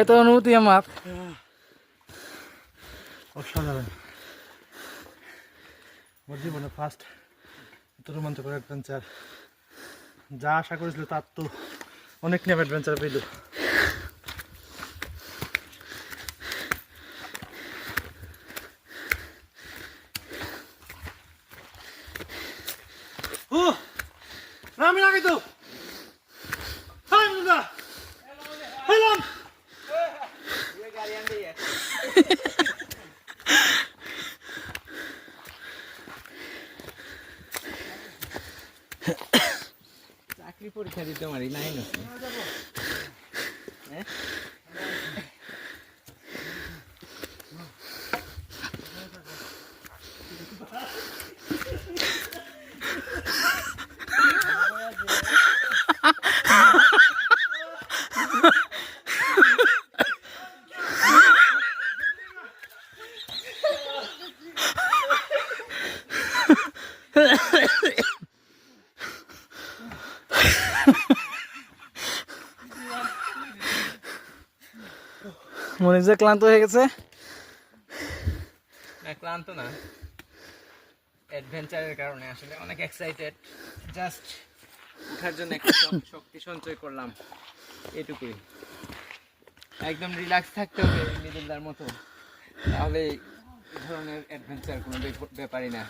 এটাই তো অনুভূতি আমার। অসাধারণ, আমার জীবনে ফার্স্ট এত রোমাঞ্চকর অ্যাডভেঞ্চার। যা আশা করেছিল তার তো অনেক নিয়ম অ্যাডভেঞ্চার পেল। ও রামি লাগে তো হাই মুদা হেলাম চাকরি পরীক্ষা দিতে পারি নাই না মনে যে ক্লান্ত হয়ে গেছে। না ক্লান্ত না, অ্যাডভেঞ্চারের কারণে আসলে অনেক এক্সাইটেড। জাস্ট ওঠার জন্য একটা শক্তি সঞ্চয় করলাম, এটুকুই। একদম রিল্যাক্স থাকতে হবে মিডলদার মতো, তাহলে এই ধরনের অ্যাডভেঞ্চার কোনো ব্যাপারই না।